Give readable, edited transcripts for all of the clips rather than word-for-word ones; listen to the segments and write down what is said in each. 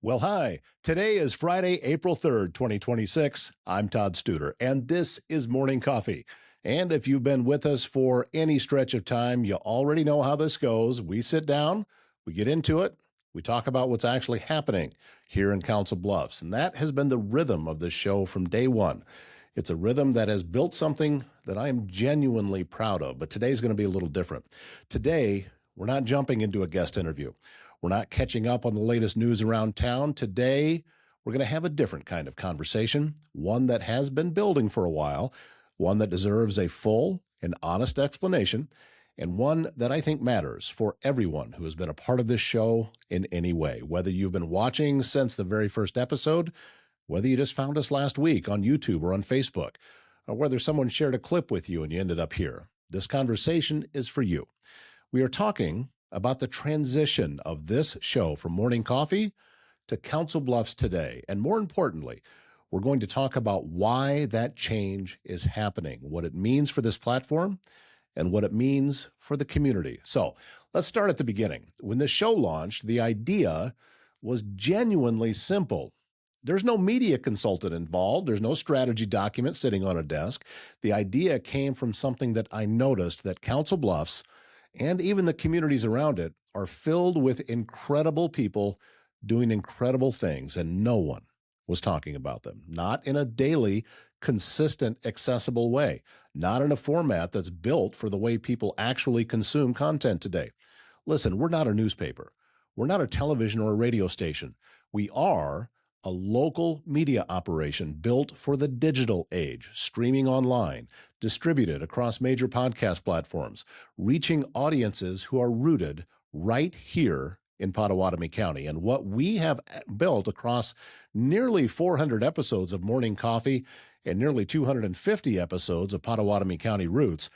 Well, hi. Today is Friday, April 3rd, 2026. I'm Todd Studer, and this is Morning Coffee. And if you've been with us for any stretch of time, you already know how this goes. We sit down, we get into it, we talk about what's actually happening here in Council Bluffs. And that has been the rhythm of this show from day one. It's a rhythm that has built something that I am genuinely proud of, but today's going to be a little different. Today, we're not jumping into a guest interview. We're not catching up on the latest news around town. Today, we're going to have a different kind of conversation, one that has been building for a while, one that deserves a full and honest explanation, and one that I think matters for everyone who has been a part of this show in any way, whether you've been watching since the very first episode, whether you just found us last week on YouTube or on Facebook, or whether someone shared a clip with you and you ended up here. This conversation is for you. We are talking about the transition of this show from Morning Coffee to Council Bluffs Today. And more importantly, we're going to talk about why that change is happening, what it means for this platform, and what it means for the community. So let's start at the beginning. When this show launched, the idea was genuinely simple. There's no media consultant involved. There's no strategy document sitting on a desk. The idea came from something that I noticed, that Council Bluffs and even the communities around it are filled with incredible people doing incredible things, and no one was talking about them. Not in a daily, consistent, accessible way. Not in a format that's built for the way people actually consume content today. Listen, we're not a newspaper. We're not a television or a radio station. We are a local media operation built for the digital age, streaming online, distributed across major podcast platforms, reaching audiences who are rooted right here in Pottawatomie County. And what we have built across nearly 400 episodes of Morning Coffee and nearly 250 episodes of Pottawatomie County Roots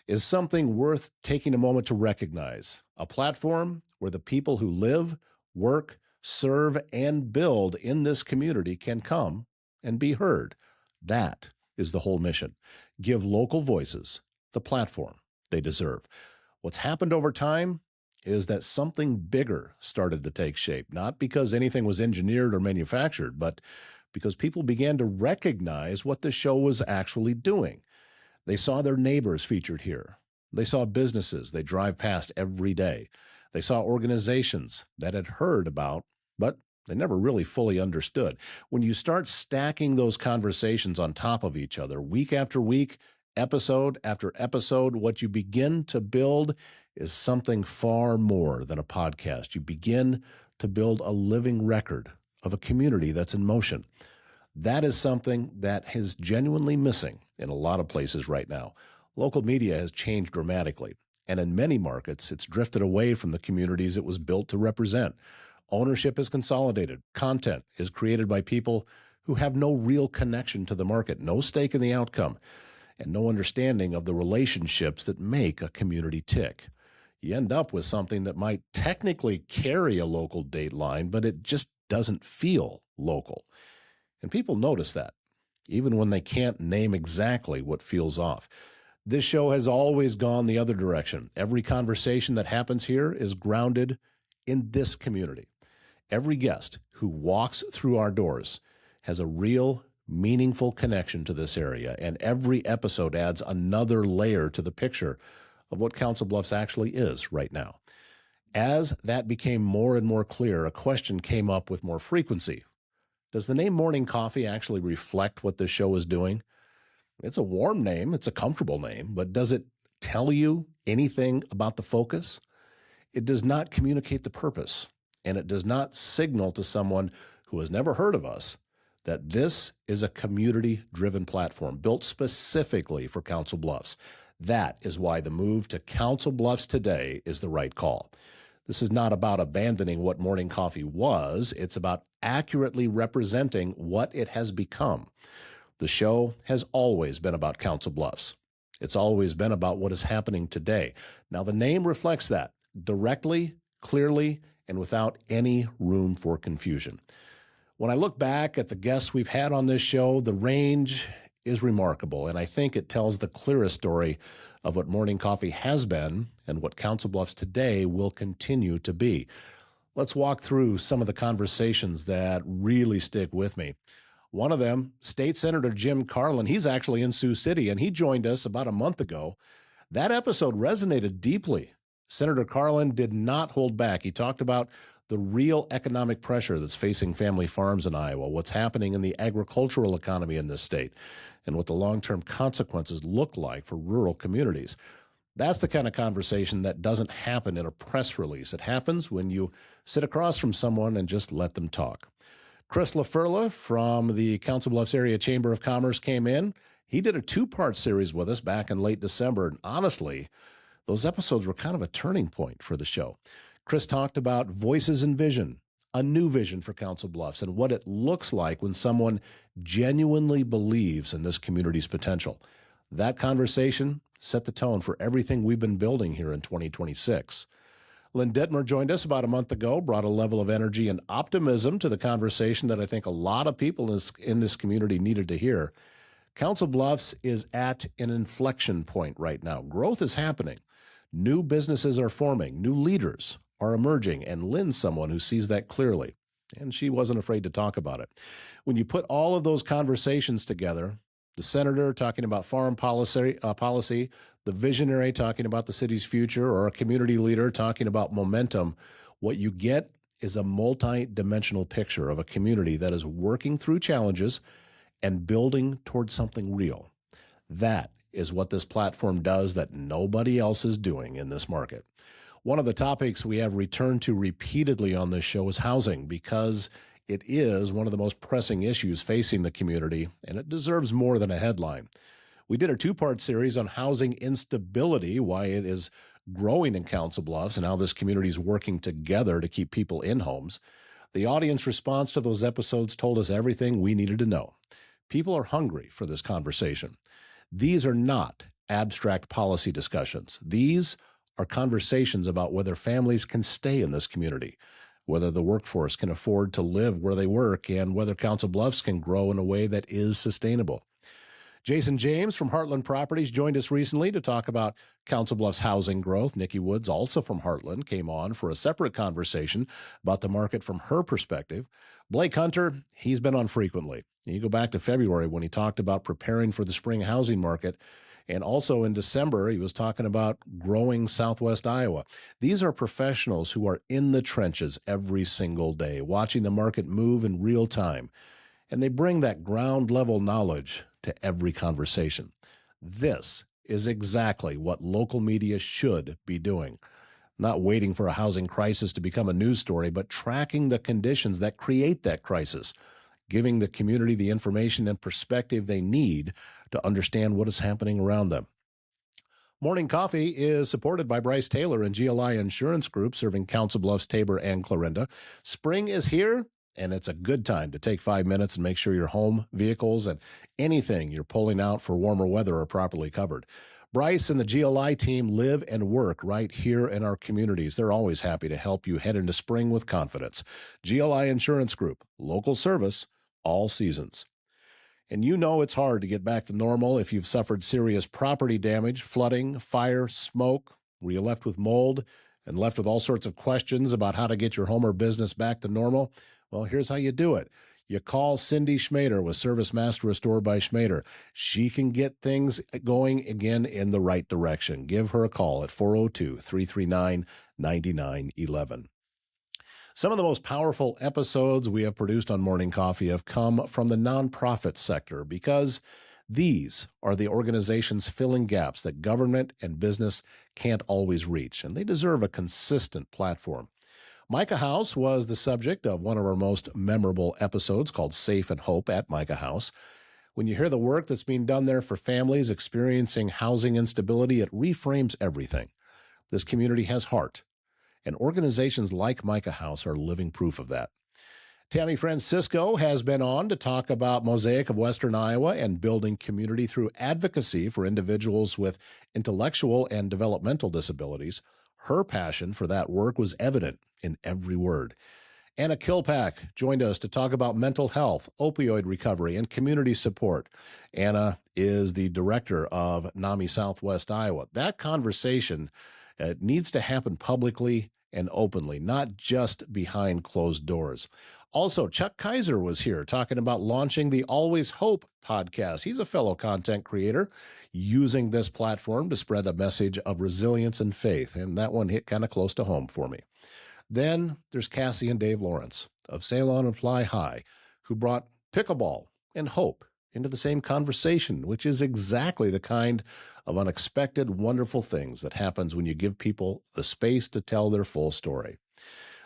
is something worth taking a moment to recognize. A platform where the people who live, work, serve, and build in this community can come and be heard. That is the whole mission. Give local voices the platform they deserve. What's happened over time is that something bigger started to take shape, not because anything was engineered or manufactured, but because people began to recognize what the show was actually doing. They saw their neighbors featured here. They saw businesses they drive past every day. They saw organizations that had heard about, but they never really fully understood. When you start stacking those conversations on top of each other, week after week, episode after episode, what you begin to build is something far more than a podcast. You begin to build a living record of a community that's in motion. That is something that is genuinely missing in a lot of places right now. Local media has changed dramatically, and in many markets, it's drifted away from the communities it was built to represent. Ownership is consolidated. Content is created by people who have no real connection to the market, no stake in the outcome, and no understanding of the relationships that make a community tick. You end up with something that might technically carry a local dateline, but it just doesn't feel local. And people notice that, even when they can't name exactly what feels off. This show has always gone the other direction. Every conversation that happens here is grounded in this community. Every guest who walks through our doors has a real, meaningful connection to this area, and every episode adds another layer to the picture of what Council Bluffs actually is right now. As that became more and more clear, a question came up with more frequency. Does the name Morning Coffee actually reflect what this show is doing? It's a warm name, it's a comfortable name, but does it tell you anything about the focus? It does not communicate the purpose, and it does not signal to someone who has never heard of us that this is a community-driven platform built specifically for Council Bluffs. That is why the move to Council Bluffs Today is the right call. This is not about abandoning what Morning Coffee was. It's about accurately representing what it has become. The show has always been about Council Bluffs. It's always been about what is happening today. Now, the name reflects that directly, clearly, and without any room for confusion. When I look back at the guests we've had on this show, the range is remarkable, and I think it tells the clearest story of what Morning Coffee has been and what Council Bluffs Today will continue to be. Let's walk through some of the conversations that really stick with me. One of them, State Senator Jim Carlin, he's actually in Sioux City, and he joined us about a month ago. That episode resonated deeply. Senator Carlin did not hold back. He talked about the real economic pressure that's facing family farms in Iowa, what's happening in the agricultural economy in this state, and what the long term consequences look like for rural communities. That's the kind of conversation that doesn't happen in a press release. It happens when you sit across from someone and just let them talk. Chris LaFurla from the Council Bluffs Area Chamber of Commerce came in. He did a two-part series with us back in late December, and honestly, those episodes were kind of a turning point for the show. Chris talked about voices and vision, a new vision for Council Bluffs, and what it looks like when someone genuinely believes in this community's potential. That conversation set the tone for everything we've been building here in 2026. Lynn Dittmer joined us about a month ago, brought a level of energy and optimism to the conversation that I think a lot of people in this community needed to hear. Council Bluffs is at an inflection point right now. Growth is happening. New businesses are forming. New leaders are emerging. And Lynn's someone who sees that clearly. And she wasn't afraid to talk about it. When you put all of those conversations together, the senator talking about foreign policy, the visionary talking about the city's future, or a community leader talking about momentum, what you get is a multi-dimensional picture of a community that is working through challenges and building towards something real. That is what this platform does that nobody else is doing in this market. One of the topics we have returned to repeatedly on this show is housing, because it is one of the most pressing issues facing the community, and it deserves more than a headline. We did a two-part series on housing instability, why it is growing in Council Bluffs, and how this community is working together to keep people in homes. The audience response to those episodes told us everything we needed to know. People are hungry for this conversation. These are not abstract policy discussions. These are conversations about whether families can stay in this community, whether the workforce can afford to live where they work, and whether Council Bluffs can grow in a way that is sustainable. Jason James from Heartland Properties joined us recently to talk about Council Bluffs housing growth. Nikki Woods, also from Heartland, came on for a separate conversation about the market from her perspective. Blake Hunter, he's been on frequently. You go back to February when he talked about preparing for the spring housing market. And also in December, he was talking about growing Southwest Iowa. These are professionals who are in the trenches every single day, watching the market move in real time. And they bring that ground level knowledge to every conversation. This is exactly what local media should be doing. Not waiting for a housing crisis to become a news story, but tracking the conditions that create that crisis, giving the community the information and perspective they need to understand what is happening around them. Morning Coffee is supported by Bryce Taylor and GLI Insurance Group, serving Council Bluffs, Tabor, and Clarinda. Spring is here, and it's a good time to take 5 minutes and make sure your home, vehicles, and anything you're pulling out for warmer weather are properly covered. Bryce and the GLI team live and work right here in our communities. They're always happy to help you head into spring with confidence. GLI Insurance Group, local service, all seasons. And you know it's hard to get back to normal if you've suffered serious property damage, flooding, fire, smoke. Were you left with mold and left with all sorts of questions about how to get your home or business back to normal? Well, here's how you do it. You call Cindy Schmader with Service Master Restore by Schmader. She can get things going again in the right direction. Give her a call at 402-339-9911. Some of the most powerful episodes we have produced on Morning Coffee have come from the nonprofit sector, because these are the organizations filling gaps that government and business can't always reach, and they deserve a consistent platform. Micah House was the subject of one of our most memorable episodes, called Safe and Hope at Micah House. When you hear the work that's being done there for families experiencing housing instability, it reframes everything. This community has heart, and organizations like Micah House are living proof of that. Tammy Francisco has been on to talk about Mosaic of Western Iowa and building community through advocacy for individuals with intellectual and developmental disabilities. Her passion for that work was evident in every word. Anna Kilpack joined us to talk about mental health, opioid recovery, and community support. Anna is the director of NAMI Southwest Iowa. That conversation needs to happen publicly and openly, not just behind closed doors. Also, Chuck Kaiser was here talking about launching the Always Hope podcast. He's a fellow content creator using this platform to spread a message of resilience and faith, and that one hit kind of close to home for me. Then there's Cassie and Dave Lawrence of Sail On and Fly High, who brought pickleball and hope into the same conversation, which is exactly the kind of unexpected, wonderful things that happens when you give people the space to tell their full story.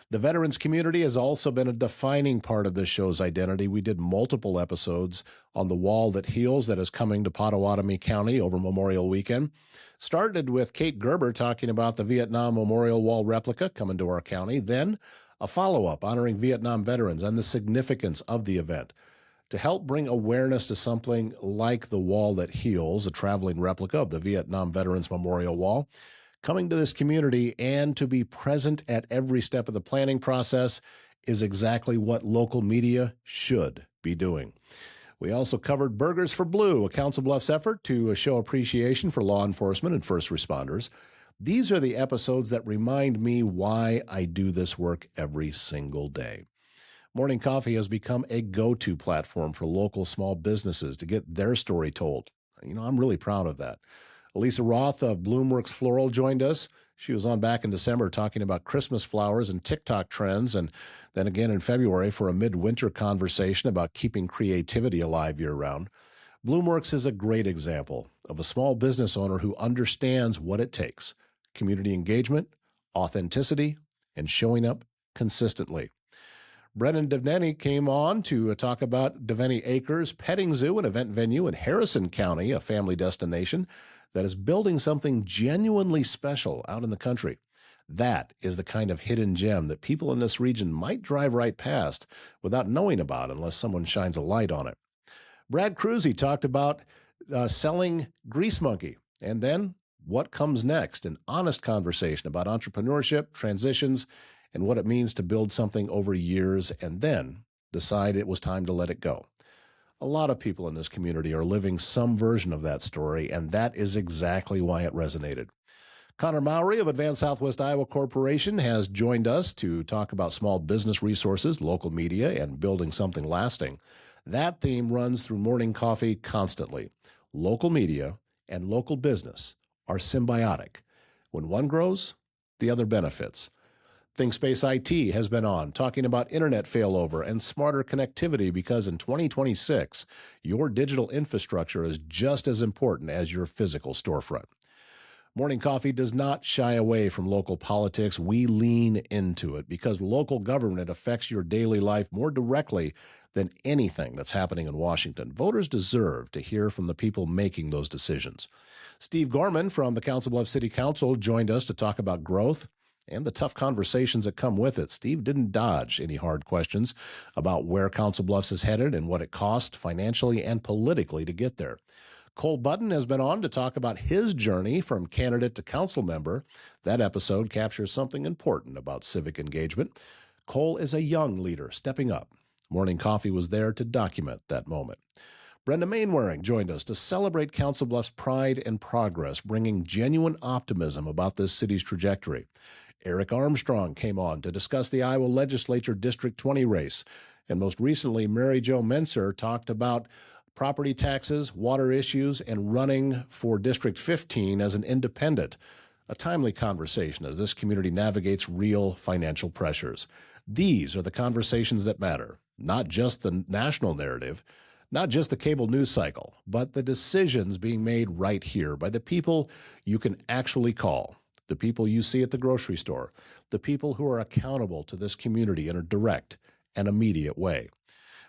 The veterans community has also been a defining part of this show's identity. We did multiple episodes on the Wall That Heals that is coming to Potawatomi County over Memorial Weekend. Started with Kate Gerber talking about the Vietnam Memorial Wall replica coming to our county. Then a follow-up honoring Vietnam veterans and the significance of the event. To help bring awareness to something like the Wall That Heals, a traveling replica of the Vietnam Veterans Memorial Wall, coming to this community and to be present at every step of the planning process is exactly what local media should be doing. We also covered Burgers for Blue, a Council Bluffs effort to show appreciation for law enforcement and first responders. These are the episodes that remind me why I do this work every single day. Morning Coffee has become a go-to platform for local small businesses to get their story told. I'm really proud of that. Elisa Roth of Bloomworks Floral joined us. She was on back in December talking about Christmas flowers and TikTok trends, and then again in February for a midwinter conversation about keeping creativity alive year-round. Bloomworks is a great example of a small business owner who understands what it takes: community engagement, authenticity, and showing up consistently. Brennan Devaney came on to talk about Devaney Acres Petting Zoo, an event venue in Harrison County, a family destination that is building something genuinely special out in the country. That is the kind of hidden gem that people in this region might drive right past without knowing about unless someone shines a light on it. Brad Cruzy talked about selling Grease Monkey, and then what comes next, an honest conversation about entrepreneurship, transitions, and what it means to build something over years and then decide it was time to let it go. A lot of people in this community are living some version of that story, and that is exactly why it resonated. Connor Mowry of Advanced Southwest Iowa Corporation has joined us to talk about small business resources, local media, and building something lasting. That theme runs through Morning Coffee constantly. Local media and local business are symbiotic. When one grows, the other benefits. ThinkSpace IT has been on, talking about internet failover and smarter connectivity, because in 2026, your digital infrastructure is just as important as your physical storefront. Morning Coffee does not shy away from local politics. We lean into it because local government affects your daily life more directly than anything that's happening in Washington. Voters deserve to hear from the people making those decisions. Steve Gorman from the Council Bluffs City Council joined us to talk about growth and the tough conversations that come with it. Steve didn't dodge any hard questions about where Council Bluffs is headed and what it cost financially and politically to get there. Cole Button has been on to talk about his journey from candidate to council member. That episode captures something important about civic engagement. Cole is a young leader stepping up. Morning Coffee was there to document that moment. Brenda Mainwaring joined us to celebrate Council Bluffs' pride and progress, bringing genuine optimism about this city's trajectory. Eric Armstrong came on to discuss the Iowa Legislature District 20 race. And most recently, Mary Jo Menser talked about property taxes, water issues, and running for District 15 as an independent. A timely conversation as this community navigates real financial pressures. These are the conversations that matter, not just the national narrative, not just the cable news cycle, but the decisions being made right here by the people you can actually call, the people you see at the grocery store, the people who are accountable to this community in a direct and immediate way.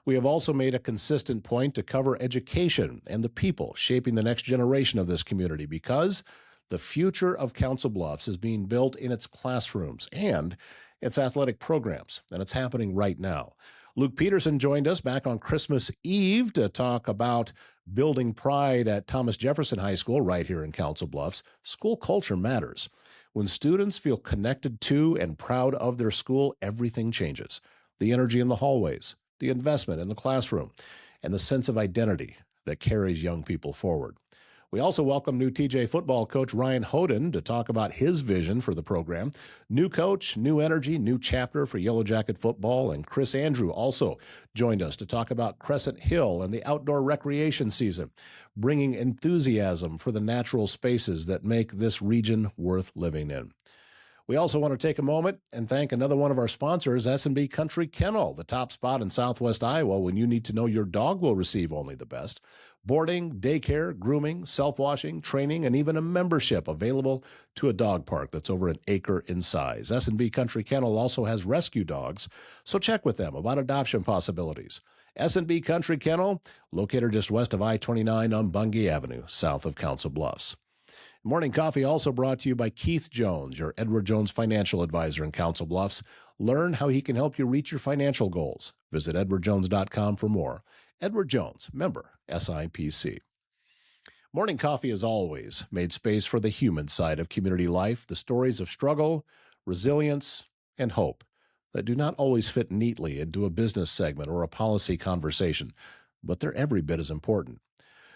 We have also made a consistent point to cover education and the people shaping the next generation of this community, because the future of Council Bluffs is being built in its classrooms and its athletic programs, and it's happening right now. Luke Peterson joined us back on Christmas Eve to talk about building pride at Thomas Jefferson High School right here in Council Bluffs. School culture matters. When students feel connected to and proud of their school, everything changes. The energy in the hallways, the investment in the classroom, and the sense of identity that carries young people forward. We also welcome new TJ football coach Ryan Hoden to talk about his vision for the program. New coach, new energy, new chapter for Yellow Jacket football, and Chris Andrew also joined us to talk about Crescent Hill and the outdoor recreation season, bringing enthusiasm for the natural spaces that make this region worth living in. We also want to take a moment and thank another one of our sponsors, S&B Country Kennel, the top spot in Southwest Iowa when you need to know your dog will receive only the best. Boarding, daycare, grooming, self-washing, training, and even a membership available to a dog park that's over an acre in size. S&B Country Kennel also has rescue dogs, so check with them about adoption possibilities. S&B Country Kennel, located just west of I-29 on Bungie Avenue, south of Council Bluffs. Morning Coffee also brought to you by Keith Jones, your Edward Jones financial advisor in Council Bluffs. Learn how he can help you reach your financial goals. Visit edwardjones.com for more. Edward Jones, member SIPC. Morning Coffee, as always, made space for the human side of community life, the stories of struggle, resilience, and hope that do not always fit neatly into a business segment or a policy conversation, but they're every bit as important.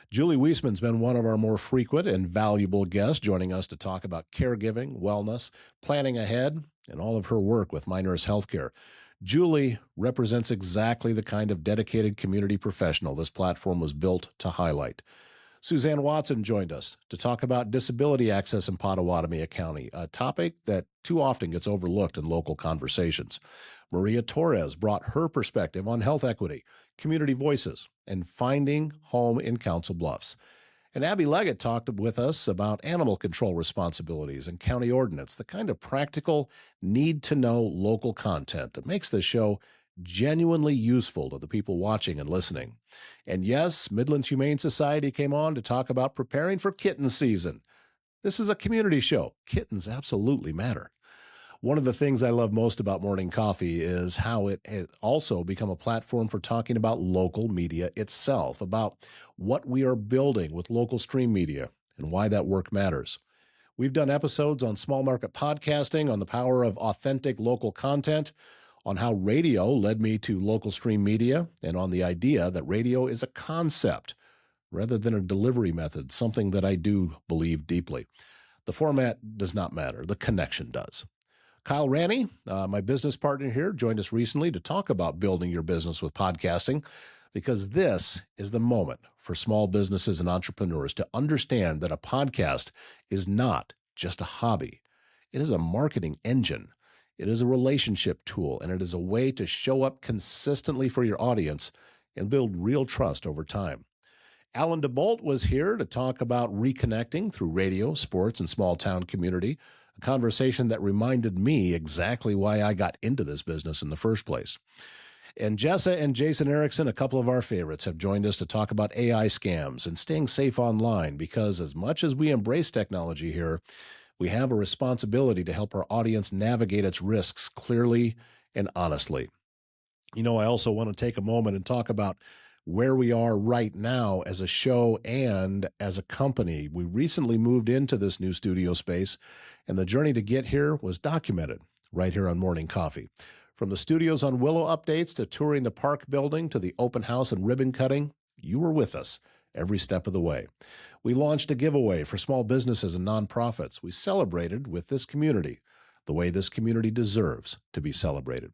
Julie Weisman's been one of our more frequent and valuable guests, joining us to talk about caregiving, wellness, planning ahead, and all of her work with My Nurse Healthcare. Julie represents exactly the kind of dedicated community professional this platform was built to highlight. Suzanne Watson joined us to talk about disability access in Potawatomi County, a topic that too often gets overlooked in local conversations. Maria Torres brought her perspective on health equity, community voices, and finding home in Council Bluffs. And Abby Leggett talked with us about animal control responsibilities and county ordinance, the kind of practical, need-to-know local content that makes this show genuinely useful to the people watching and listening. And yes, Midlands Humane Society came on to talk about preparing for kitten season. This is a community show. Kittens absolutely matter. One of the things I love most about Morning Coffee is how it has also become a platform for talking about local media itself, about what we are building with local stream media and why that work matters. We've done episodes on small market podcasting, on the power of authentic local content, on how radio led me to local stream media, and on the idea that radio is a concept rather than a delivery method, something that I do believe deeply. The format does not matter. The connection does. Kyle Ranney, my business partner here, joined us recently to talk about building your business with podcasting, because this is the moment for small businesses and entrepreneurs to understand that a podcast is not just a hobby. It is a marketing engine. It is a relationship tool, and it is a way to show up consistently for your audience and build real trust over time. Alan DeBolt was here to talk about reconnecting through radio, sports, and small town community, a conversation that reminded me exactly why I got into this business in the first place. And Jessa and Jason Erickson, a couple of our favorites, have joined us to talk about AI scams and staying safe online, because as much as we embrace technology here, we have a responsibility to help our audience navigate its risks clearly and honestly. You know, I also want to take a moment and talk about where we are right now as a show and as a company. We recently moved into this new studio space, and the journey to get here was documented right here on Morning Coffee. From the studios on Willow updates to touring the park building to the open house and ribbon cutting, you were with us every step of the way. We launched a giveaway for small businesses and nonprofits. We celebrated with this community the way this community deserves to be celebrated.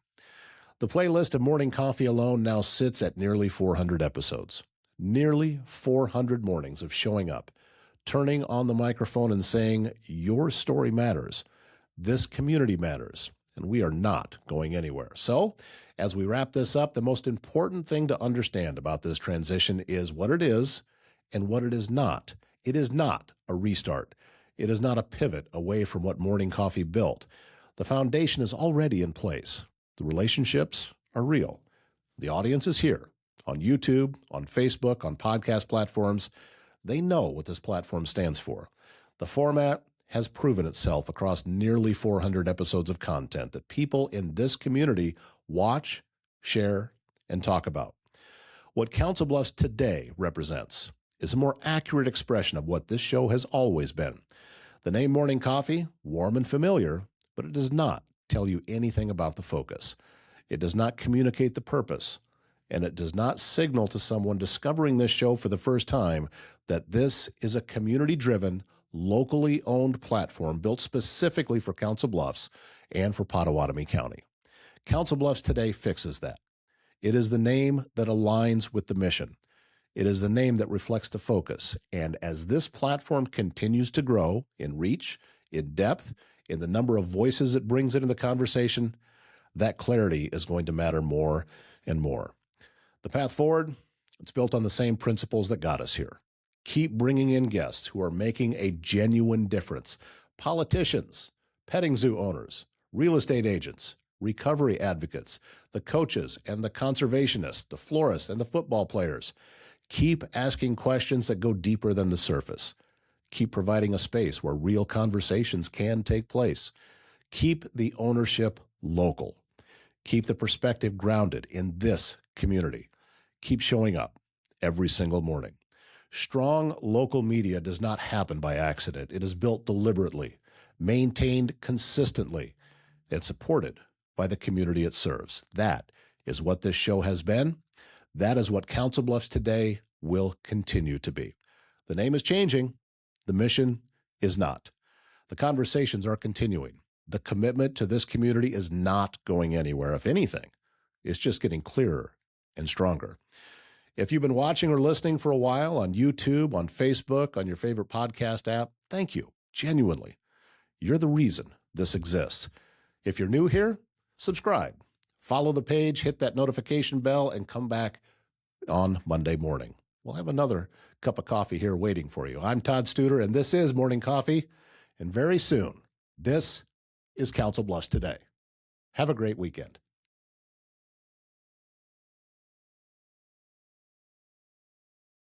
The playlist of Morning Coffee alone now sits at nearly 400 episodes. Nearly 400 mornings of showing up, turning on the microphone and saying, your story matters. This community matters, and we are not going anywhere. So, as we wrap this up, the most important thing to understand about this transition is what it is and what it is not. It is not a restart. It is not a pivot away from what Morning Coffee built. The foundation is already in place. The relationships are real. The audience is here on YouTube, on Facebook, on podcast platforms. They know what this platform stands for. The format has proven itself across nearly 400 episodes of content that people in this community watch, share, and talk about. What Council Bluffs today represents is a more accurate expression of what this show has always been. The name Morning Coffee, warm and familiar, but it does not tell you anything about the focus. It does not communicate the purpose. and it does not signal to someone discovering this show for the first time that this is a community-driven, locally owned platform built specifically for Council Bluffs and for Pottawatomie County. Council Bluffs Today fixes that. It is the name that aligns with the mission. It is the name that reflects the focus. And as this platform continues to grow in reach, in depth, in the number of voices it brings into the conversation, that clarity is going to matter more and more. The path forward, it's built on the same principles that got us here. Keep bringing in guests who are making a genuine difference. Politicians, petting zoo owners, real estate agents, recovery advocates, the coaches and the conservationists, the florists and the football players. Keep asking questions that go deeper than the surface. Keep providing a space where real conversations can take place. Keep the ownership local. Keep the perspective grounded in this community. Keep showing up every single morning. Strong local media does not happen by accident. It is built deliberately, maintained consistently, and supported by the community it serves. That is what this show has been. That is what Council Bluffs Today will continue to be. The name is changing. The mission is not. The conversations are continuing. The commitment to this community is not going anywhere. If anything, it's just getting clearer and stronger. If you've been watching or listening for a while on YouTube, on Facebook, on your favorite podcast app, thank you, genuinely. You're the reason this exists. If you're new here, subscribe, follow the page, hit that notification bell, and come back on Monday morning. We'll have another cup of coffee here waiting for you. I'm Todd Studer, and this is Morning Coffee. And very soon, this is Council Bluffs Today. Have a great weekend.